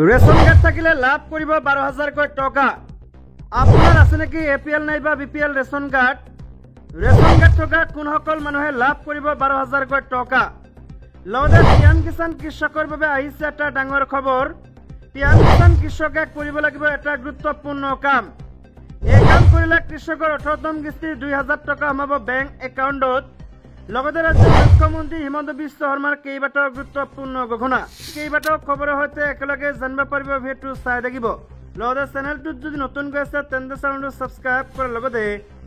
Ration card থাকিলে লাভ কৰিব 12,000কৈ টকা। আপোনাৰ আছে নেকি এপিএল নাইবা BPL ration card? Ration card থকা কোনসকল মানুহে লাভ কৰিব 12,000কৈ টকা? লগতে পিএম কিষাণ কৃষকৰ বাবে আহিছে এটা ডাঙৰ খবৰ। পিএম কিষাণ কৃষকে কৰিব লাগিব এটা গুৰুত্বপূৰ্ণ কাম। এই কাম কৰিলে কৃষকৰ 18তম কিস্তিৰ 2,000 টকা সোমাব বেংক একাউণ্টত। লগতে ৰাজ্যৰ মুখ্যমন্ত্ৰী হিমন্ত বিশ্ব শৰ্মাৰ কেইবাটাও গুৰুত্বপূৰ্ণ ঘোষণা। কেইবাটাও খবৰৰ সৈতে একেলগে জানিব পাৰিব, ভিডিঅ'টো চাই থাকিব। লগতে চেনেলটোত যদি নতুনকৈ আছে তেন্তে চেনেলটো ছাবস্ক্ৰাইব কৰাৰ লগতে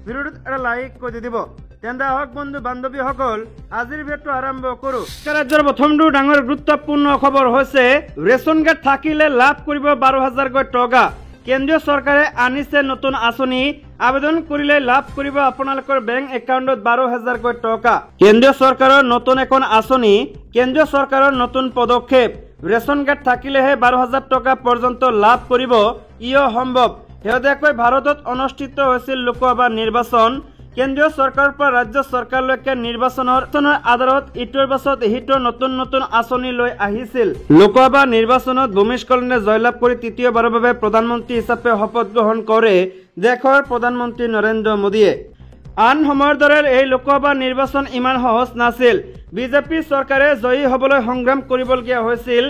ভিডিঅ'টোত এটা লাইক কৰি দিব। তেন্তে আহক বন্ধু বান্ধৱীসকল, আজিৰ ভিডিঅ'টো আৰম্ভ কৰোঁ। ৰাজ্যৰ প্ৰথমটো ডাঙৰ গুৰুত্বপূৰ্ণ খবৰ হৈছে ৰেচন কাৰ্ড থাকিলে লাভ কৰিব 12,000কৈ টকা। কেন্দ্ৰীয় চৰকাৰে আনিছে নতুন আঁচনি। আবেদন কৰিলে লাভ কৰিব আপোনালোকৰ বেংক একাউণ্টত 12,000কৈ টকা। কেন্দ্ৰীয় চৰকাৰৰ নতুন এখন আঁচনি, কেন্দ্ৰীয় চৰকাৰৰ নতুন পদক্ষেপ। ৰেচন কাৰ্ড থাকিলেহে 12,000 টকা পৰ্যন্ত লাভ কৰিব, ইও সম্ভৱ। শেহতীয়াকৈ ভাৰতত অনুষ্ঠিত হৈছিল লোকসভা নিৰ্বাচন। কেন্দ্ৰীয় চৰকাৰৰ পৰা ৰাজ্য চৰকাৰলৈকে নিৰ্বাচনৰ আধাৰত ইটোৰ পাছত সিটো নতুন নতুন আঁচনি লৈ আহিছিল। লোকসভা নিৰ্বাচনত ভূমিস্খলনে জয়লাভ কৰি তৃতীয়বাৰৰ বাবে প্ৰধানমন্ত্ৰী হিচাপে শপত গ্ৰহণ কৰে দেশৰ প্ৰধানমন্ত্ৰী নৰেন্দ্ৰ মোদীয়ে। আন সময়ৰ দৰে এই লোকসভা নিৰ্বাচন ইমান সহজ নাছিল। বিজেপি চৰকাৰে জয়ী হ'বলৈ সংগ্ৰাম কৰিবলগীয়া হৈছিল।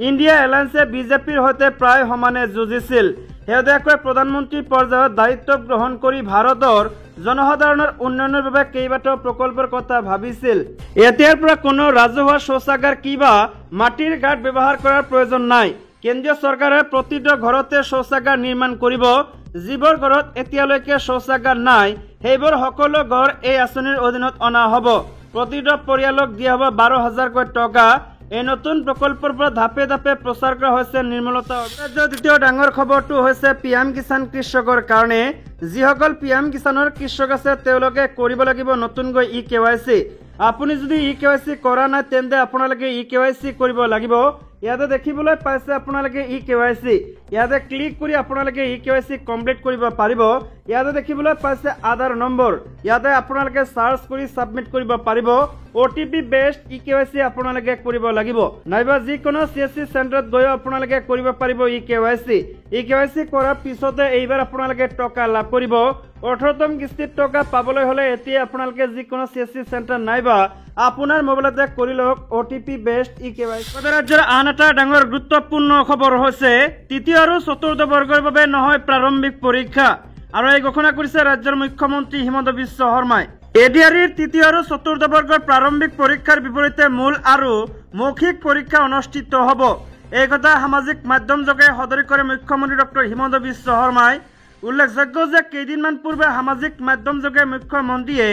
ইণ্ডিয়া এলায়েন্সে বিজেপিৰ সৈতে প্ৰায় সমানে যুঁজিছিল। শেহতীয়াকৈ প্ৰধানমন্ত্ৰী পৰ্যায়ত দায়িত্ব গ্ৰহণ কৰি ভাৰতৰ জনসাধাৰণৰ উন্নয়নৰ বাবে কেইবাটাও প্ৰকল্পৰ কথা ভাবিছিল। এতিয়াৰ পৰা কোনো ৰাজহুৱা শৌচাগাৰ কিবা মাটিৰ ঘাট ব্যৱহাৰ কৰাৰ প্ৰয়োজন নাই। কেন্দ্ৰীয় চৰকাৰে প্ৰতিটো ঘৰতে শৌচাগাৰ নিৰ্মাণ কৰিব। যিবোৰ ঘৰত এতিয়ালৈকে শৌচাগাৰ নাই সেইবোৰ সকলো ঘৰ এই আঁচনিৰ অধীনত অনা হ'ব। প্ৰতিটো পৰিয়ালক দিয়া হ'ব 12,000কৈ টকা। এই নতুন প্ৰকল্পৰ পৰা ধাপে ধাপে প্ৰচাৰ কৰা হৈছে নিৰ্মলতা। ৰাজ্যৰ দ্বিতীয় ডাঙৰ খবৰটো হৈছে পিএম কিষাণ কৃষকৰ কাৰণে। যিসকল পিএম কিষাণৰ কৃষক আছে তেওঁলোকে কৰিব লাগিব নতুনকৈ eKYC। আপুনি যদি eKYC কৰা নাই তেন্তে আপোনালোকে eKYC কৰিব লাগিব। ইয়াতে দেখিবলৈ পাইছে আপোনালোকে eKYC। ইয়াতে ক্লিক কৰি আপোনালোকে eKYC কমপ্লিট কৰিব পাৰিব। ইয়াতে দেখিবলৈ পাইছে আধাৰ নম্বৰ। ইয়াতে আপোনালোকে চাৰ্চ কৰি সাবমিট কৰিব পাৰিব। OTP বেস্ট eKYC আপোনালোকে কৰিব লাগিব। নাইবা যিকোনো CSC চেণ্টাৰত গৈ আপোনালোকে কৰিব পাৰিব eKYC। eKYC কৰাৰ পিছতে এইবাৰ আপোনালোকে টকা লাভ কৰিব। 18তম কিস্তিৰ টকা পাবলৈ হ'লে এতিয়া আপোনালোকে যিকোনো CSC চেণ্টাৰ নাইবা আপোনাৰ মোবাইলতে কৰি লওক OTP বেস্ট eKYC। ৰাজ্যৰ আন এটা ডাঙৰ গুৰুত্বপূৰ্ণ খবৰ হৈছে তৃতীয় আৰু চতুৰ্থ বৰ্গৰ বাবে নহয় প্ৰাৰম্ভিক পৰীক্ষা। আৰু এই ঘোষণা কৰিছে ৰাজ্যৰ মুখ্যমন্ত্ৰী হিমন্ত বিশ্ব শৰ্মাই। ADREৰ তৃতীয় আৰু চতুৰ্থ বৰ্গৰ প্ৰাৰম্ভিক পৰীক্ষাৰ বিপৰীতে মূল আৰু মৌখিক পৰীক্ষা অনুষ্ঠিত হ'ব। এই কথা সামাজিক মাধ্যমযোগে সদৰি কৰে মুখ্যমন্ত্ৰী ডক্টৰ হিমন্ত বিশ্ব শৰ্মাই। উল্লেখযোগ্য যে কেইদিনমান পূৰ্বে সামাজিক মাধ্যমযোগে মুখ্যমন্ত্ৰীয়ে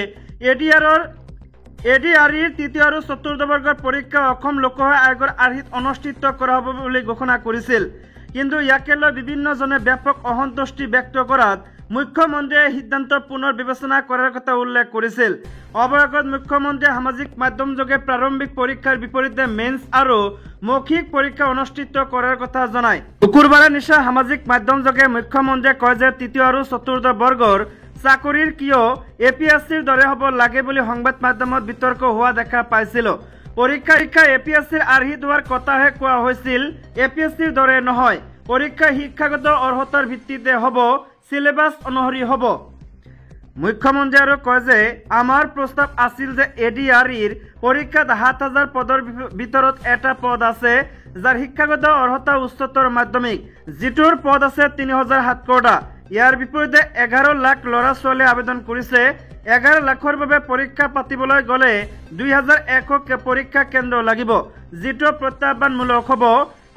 ADREৰ তৃতীয় আৰু চতুৰ্থ বৰ্গৰ পৰীক্ষা অসম লোকসেৱা আয়োগৰ আৰ্হিত অনুষ্ঠিত কৰা হ'ব বুলি ঘোষণা কৰিছিল। কিন্তু ইয়াকে লৈ বিভিন্নজনে ব্যাপক অসন্তুষ্টি ব্যক্ত কৰাত মুখ্যমন্ত্ৰীয়ে সিদ্ধান্ত পুনৰ বিবেচনা কৰাৰ কথা উল্লেখ কৰিছিল। অৱশেষত মুখ্যমন্ত্ৰীয়ে সামাজিক মাধ্যমযোগে প্ৰাৰম্ভিক পৰীক্ষাৰ বিপৰীতে মেন্স আৰু মৌখিক পৰীক্ষা অনুষ্ঠিত কৰাৰ কথা জনায়। শুকুৰবাৰে নিশা সামাজিক মাধ্যমযোগে মুখ্যমন্ত্ৰীয়ে কয় যে তৃতীয় আৰু চতুৰ্থ বৰ্গৰ চাকৰিৰ কিয় APSCৰ দৰে হ'ব লাগে বুলি সংবাদ মাধ্যমত বিতৰ্ক হোৱা দেখা পাইছিল। পৰীক্ষা APSCৰ আৰ্হিত হোৱাৰ কথাহে কোৱা হৈছিল। APSCৰ দৰে নহয়। পৰীক্ষা শিক্ষাগত অৰ্হতাৰ ভিত্তিতে হ'ব, সিলেবাস অনুসৰি হ'ব। মুখ্যমন্ত্ৰী আৰু কয় যে আমাৰ প্ৰস্তাৱ আছিল যে ADREৰ পৰীক্ষাত 7,000 পদৰ ভিতৰত এটা পদ আছে যাৰ শিক্ষাগত অৰ্হতা উচ্চতৰ মাধ্যমিক, যিটোৰ পদ আছে 3,700টা। ইয়াৰ বিপৰীতে 11 লাখ ল'ৰা ছোৱালীয়ে আবেদন কৰিছে। 11 লাখৰ বাবে পৰীক্ষা পাতিবলৈ গ'লে 2,100 পৰীক্ষা কেন্দ্ৰ লাগিব, যিটো প্ৰত্যাহ্বানমূলক হ'ব।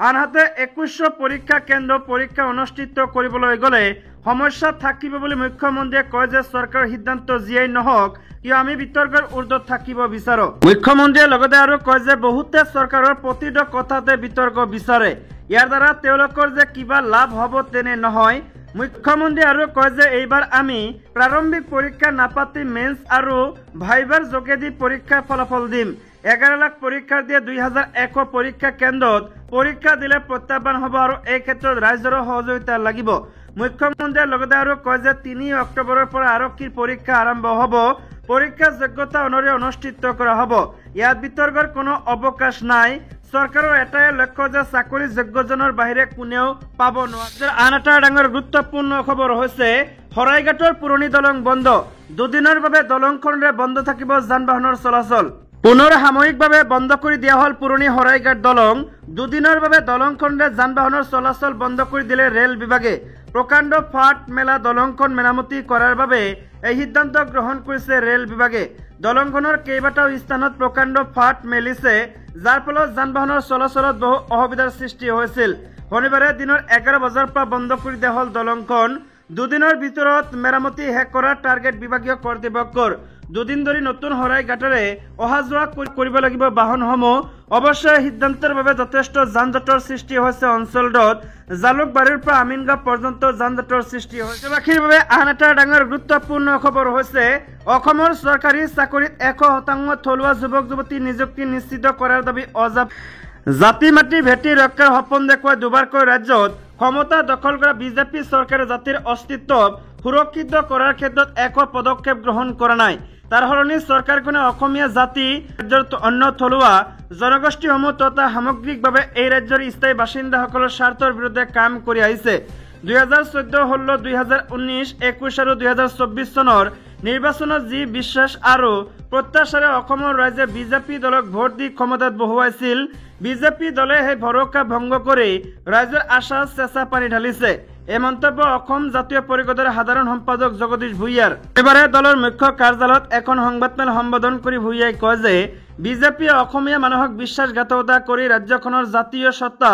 আনহাতে 2100 পৰীক্ষা কেন্দ্ৰ পৰীক্ষা অনুষ্ঠিত কৰিবলৈ গ'লে সমস্যা থাকিব বুলি মুখ্যমন্ত্ৰীয়ে কয় যে চৰকাৰৰ সিদ্ধান্ত যিয়েই নহওক কিয় আমি বিতৰ্কৰ ঊৰ্ধত থাকিব বিচাৰো। মুখ্যমন্ত্ৰীয়ে লগতে আৰু কয় যে বহুতে চৰকাৰৰ প্ৰতিটো কথাতে বিতৰ্ক বিচাৰে। ইয়াৰ দ্বাৰা তেওঁলোকৰ যে কিবা লাভ হ'ব তেনে নহয়। মুখ্যমন্ত্ৰীয়ে আৰু কয় যে এইবাৰ আমি প্ৰাৰম্ভিক পৰীক্ষা নাপাতি মেন্স আৰু ভাইভাৰ যোগেদি পৰীক্ষাৰ ফলাফল দিম। 11 লাখ পৰীক্ষাৰ্থীয়ে 2,100 পৰীক্ষা কেন্দ্ৰত পৰীক্ষা দিলে প্ৰত্যাহ্বান হ'ব আৰু এই ক্ষেত্ৰত ৰাইজৰো সহযোগিতা লাগিব। মুখ্যমন্ত্ৰীয়ে লগতে আৰু কয় যে 3 অক্টোবৰৰ পৰা আৰক্ষীৰ পৰীক্ষা আৰম্ভ হ'ব। পৰীক্ষা যোগ্যতা অনুসৰি অনুষ্ঠিত কৰা হ'ব। ইয়াত বিতৰ্কৰ কোনো অৱকাশ নাই। চৰকাৰৰ এটাই লক্ষ্য যে চাকৰি যোগ্যজনৰ বাহিৰে কোনেও পাব নোৱাৰে। আন এটা ডাঙৰ গুৰুত্বপূৰ্ণ খবৰ হৈছে শৰাইঘাটৰ পুৰণি দলং বন্ধ। দুদিনৰ বাবে দলংখনেৰে বন্ধ থাকিব যান বাহনৰ চলাচল। পুনৰ সাময়িকভাৱে বন্ধ কৰি দিয়া হল পুৰণি শৰাইঘাট দলং। দুদিনৰ বাবে দলংখনেৰে যান বাহনৰ চলাচল বন্ধ কৰি দিলে ৰেল বিভাগে। প্ৰকাণ্ড ফাট মেলা দলংখন মেৰামতি কৰাৰ বাবে এই সিদ্ধান্ত গ্ৰহণ কৰিছে ৰেল বিভাগে। দলংখনৰ কেইবাটাও স্থানত প্ৰকাণ্ড ফাট মেলিছে, যাৰ ফলত যান বাহনৰ চলাচলত বহু অসুবিধাৰ সৃষ্টি হৈছিল। শনিবাৰে দিনৰ 11 বজাৰ পৰা বন্ধ কৰি দিয়া হল দলংখন। দুদিনৰ ভিতৰত মেৰামতি শেষ কৰাৰ টাৰ্গেট বিভাগীয় কৰ্তৃপক্ষৰ। দুদিন ধৰি নতুন শৰাইঘাটেৰে অহা যোৱা কৰিব লাগিব বাহনসমূহ। অৱশ্যে সিদ্ধান্তৰ বাবে যথেষ্ট যান জঁটৰ সৃষ্টি হৈছে অঞ্চলটোত। জালুকবাৰীৰ পৰা আমিনগাঁও পৰ্যন্ত যান জঁটৰ সৃষ্টি হৈছে। ৰাজ্যবাসীৰ বাবে আন এটা ডাঙৰ গুৰুত্বপূৰ্ণ খবৰ হৈছে অসমৰ চৰকাৰী চাকৰিত 100% থলুৱা যুৱক যুৱতী নিযুক্তি নিশ্চিত কৰাৰ দাবী অজাপ। জাতি মাটি ভেটি ৰক্ষাৰ সপোন দেখুৱাই দুবাৰকৈ ৰাজ্যত ক্ষমতা দখল কৰা বিজেপি চৰকাৰে জাতিৰ অস্তিত্বক সুৰক্ষিত কৰাৰ ক্ষেত্ৰত একো পদক্ষেপ গ্ৰহণ কৰা নাই। তাৰ সলনি চৰকাৰখনে অসমীয়া জাতি ৰাজ্যৰ অন্য থলুৱা জনগোষ্ঠীসমূহ তথা সামগ্ৰিকভাৱে এই ৰাজ্যৰ স্থায়ী বাসিন্দাসকলৰ স্বাৰ্থৰ বিৰুদ্ধে কাম কৰি আহিছে। 2014, 2016, 2019, 21 আৰু 2024 চনৰ নিৰ্বাচনত যি বিশ্বাস আৰু প্ৰত্যাশাৰে অসমৰ ৰাইজে বিজেপি দলক ভোট দি ক্ষমতাত বহুৱাইছিল, বিজেপি দলে সেই ভৰসা ভংগ কৰি ৰাইজৰ আশা চেঁচা পানী ঢালিছে। এই মন্তব্য অসম জাতীয় পৰিষদৰ সাধাৰণ সম্পাদক জগদীশ ভূঞাৰ। এবাৰে দলৰ মুখ্য কাৰ্যালয়ত এখন সংবাদমেল সম্বোধন কৰি ভূঞাই কয় যে বিজেপিয়ে অসমীয়া মানুহক বিশ্বাসঘাতকতা কৰি ৰাজ্যখনৰ জাতীয় সত্তা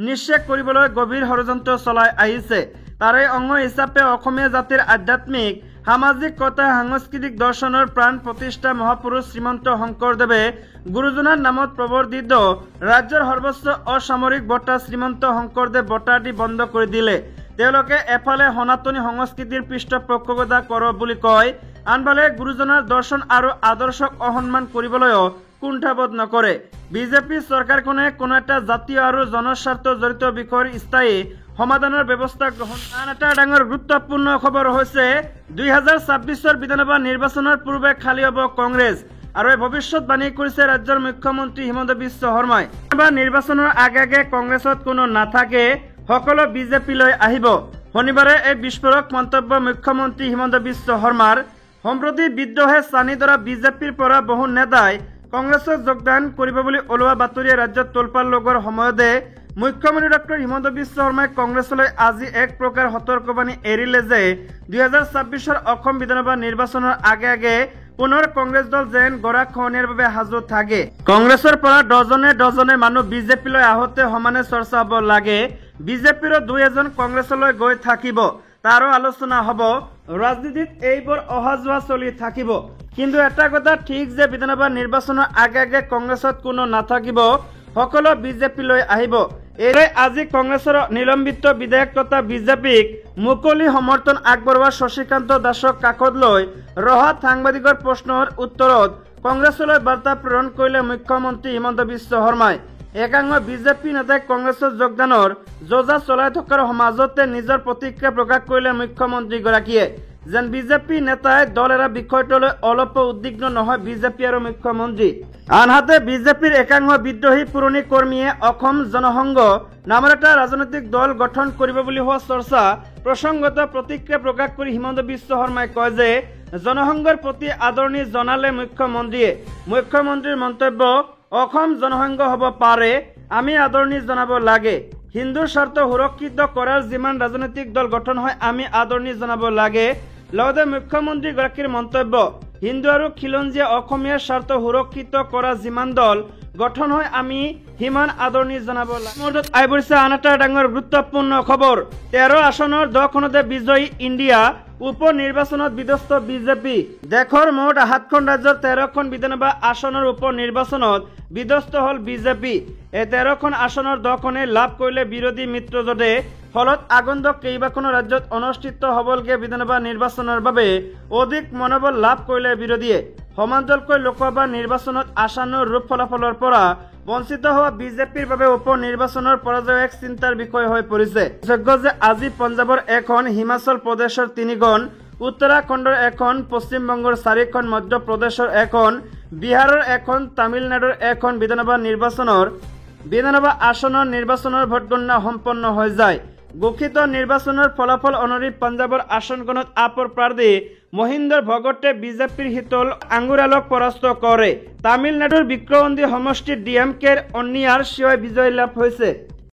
নিশ্চয় কৰিবলৈ গভীৰ ষড়যন্ত্ৰ চলাই আহিছে। তাৰে অংগ হিচাপে অসমীয়া জাতিৰ আধ্যাত্মিক সামাজিক তথা সাংস্কৃতিক দৰ্শনৰ প্ৰাণ প্ৰতিষ্ঠা মহাপুৰুষ শ্ৰীমন্ত শংকৰদেৱে গুৰুজনাৰ নামত প্ৰৱৰ্তিত ৰাজ্যৰ সৰ্বোচ্চ অসামৰিক বঁটা শ্ৰীমন্ত শংকৰদেৱ বঁটা দি বন্ধ কৰি দিলে। তেওঁলোকে এফালে সনাতনী সংস্কৃতিৰ পৃষ্ঠপোষকতা কৰ বুলি কয়, আনফালে গুৰুজনাৰ দৰ্শন আৰু আদৰ্শক অসন্মান কৰিবলৈও কুণ্ঠাবোধ নকৰে। বিজেপি চৰকাৰখনে কোনো এটা জাতীয় আৰু জনস্বাৰ্থ জড়িত বিষয়ৰ স্থায়ী সমাধানৰ ব্যৱস্থা গ্ৰহণ। আন এটা ডাঙৰ গুৰুত্বপূৰ্ণ খবৰ হৈছে 2026 বিধানসভা নিৰ্বাচনৰ পূৰ্বে খালী হ'ব কংগ্ৰেছ। আৰু এই ভৱিষ্যতবাণী কৰিছে ৰাজ্যৰ মুখ্যমন্ত্ৰী হিমন্ত বিশ্ব শৰ্মাই। নিৰ্বাচনৰ আগে কংগ্ৰেছত কোনো নাথাকে, সকলো বিজেপিলৈ আহিব। শনিবাৰে এই বিস্ফোৰক মন্তব্য মুখ্যমন্ত্ৰী হিমন্ত বিশ্ব শৰ্মাৰ। সম্প্ৰতি বিদ্ৰোহে চানি ধৰা বিজেপিৰ পৰা বহু নেতাই কংগ্ৰেছত যোগদান কৰিব বুলি ওলোৱা বাতৰিয়ে ৰাজ্যত তোলপাল লগোৱাৰ সময়তে মুখ্যমন্ত্ৰী ডক্টৰ হিমন্ত বিশ্ব শৰ্মাই কংগ্ৰেছলৈ আজি এক প্ৰকাৰ সতৰ্কবাণী এৰিলে যে 2026 অসম বিধানসভা নিৰ্বাচনৰ আগে পুনৰ কংগ্ৰেছ দল যেন গৰাখহনীয়াৰ বাবে সাজু থাকে। কংগ্ৰেছৰ পৰা ডজনে মানুহ বিজেপিলৈ আহোঁতে সমানে চৰ্চা হ'ব লাগে। বিজেপিৰো 2-এজন কংগ্ৰেছলৈ গৈ থাকিব, তাৰো আলোচনা হ'ব। ৰাজনীতিত এইবোৰ অহা যোৱা চলি থাকিব। কিন্তু এটা কথা ঠিক যে বিধানসভা নিৰ্বাচনৰ আগে কংগ্ৰেছত কোনো নাথাকিব, সকলো বিজেপিলৈ আহিব। এই আজি কংগ্ৰেছৰ নিলম্বিত বিধায়ক তথা বিজেপিক মুকলি সমৰ্থন আগবঢ়োৱা শশীকান্ত দাসক কাষত লৈ ৰহাত সাংবাদিকৰ প্ৰশ্নৰ উত্তৰত কংগ্ৰেছলৈ বাৰ্তা প্ৰেৰণ কৰিলে মুখ্যমন্ত্ৰী হিমন্ত বিশ্ব শৰ্মাই। একাংশ বিজেপি নেতাই কংগ্ৰেছত যোগদানৰ যোজা চলাই থকাৰ মাজতে নিজৰ প্ৰতিক্ৰিয়া প্ৰকাশ কৰিলে মুখ্যমন্ত্ৰীগৰাকীয়ে। যেন বিজেপি নেতাই দল এৰা বিষয়টোলৈ অলপ উদ্বিগ্ন নহয় বিজেপি আৰু মুখ্যমন্ত্ৰী। আনহাতে বিজেপিৰ একাংশ বিদ্ৰোহী পুৰণি কৰ্মীয়ে অসম জনসংঘ নামৰ এটা ৰাজনৈতিক দল গঠন কৰিব বুলি হোৱা চৰ্চা প্ৰসংগত প্ৰতিক্ৰিয়া প্ৰকাশ কৰি হিমন্ত বিশ্ব শৰ্মাই কয় যে জনসংঘৰ প্ৰতি আদৰণি জনালে মুখ্যমন্ত্ৰীয়ে। মুখ্যমন্ত্ৰীৰ মন্তব্য, অসম জনসংঘ হ'ব পাৰে, আমি আদৰণি জনাব লাগে। হিন্দুৰ স্বাৰ্থ সুৰক্ষিত কৰাৰ যিমান ৰাজনৈতিক দল গঠন হয় আমি আদৰণি জনাব লাগে। লগতে মুখ্যমন্ত্ৰীগৰাকীৰ মন্তব্য, হিন্দু আৰু খিলঞ্জীয়া অসমীয়াৰ স্বাৰ্থ সুৰক্ষিত কৰা যিমান দল গঠন হয় আমি সিমান আদৰণি জনাব লাগে। আহিছে আন এটা ডাঙৰ গুৰুত্বপূৰ্ণ খবৰ। 13 আসনৰ 10খনতে বিজয়ী ইণ্ডিয়া। উপ নিৰ্বাচনত বিধ্বস্ত বিজেপি। দেশৰ মুঠ 7খন ৰাজ্যৰ 13খন বিধানসভা আসনৰ উপ নিৰ্বাচনত বিধ্বস্ত হল বিজেপি। এই 13খন আসনৰ 10খনে লাভ কৰিলে বিৰোধী মিত্ৰজোঁটে। ফলত আগন্তুক কেইবাখনো ৰাজ্যত অনুষ্ঠিত হ'বলগীয়া বিধানসভা নিৰ্বাচনৰ বাবে অধিক মনোবল লাভ কৰিলে বিৰোধীয়ে। সমান্তৰালকৈ লোকসভা নিৰ্বাচনত আশানুৰূপ ফলাফলৰ পৰা বঞ্চিত হোৱা বিজেপিৰ বাবে উপ নিৰ্বাচনৰ পৰাজয় এক চিন্তাৰ বিষয় হৈ পৰিছে। যোগ্য যে আজি পঞ্জাৱৰ এখন, হিমাচল প্ৰদেশৰ 3খন, উত্তৰাখণ্ডৰ এখন, পশ্চিমবংগৰ 4খন, মধ্যপ্ৰদেশৰ এখন, বিহাৰৰ এখন, তামিলনাডুৰ এখন বিধানসভা নিৰ্বাচনৰ বিধানসভা আসনৰ নিৰ্বাচনৰ ভোটগণনা সম্পন্ন হৈ যায়। ঘোষিত নিৰ্বাচনৰ ফলাফল অনুসৰি পঞ্জাৱৰ আসনখনত আপৰ প্ৰাৰ্থী মহিন্দৰ ভগতে বিজেপিৰ শীতল আঙ্গুৰালক পৰাস্ত কৰে। তামিলনাডুৰ বিক্ৰমন্দি সমষ্টিত DMKৰ অন্নিয়াৰ শিৱাই বিজয় লাভ হৈছে।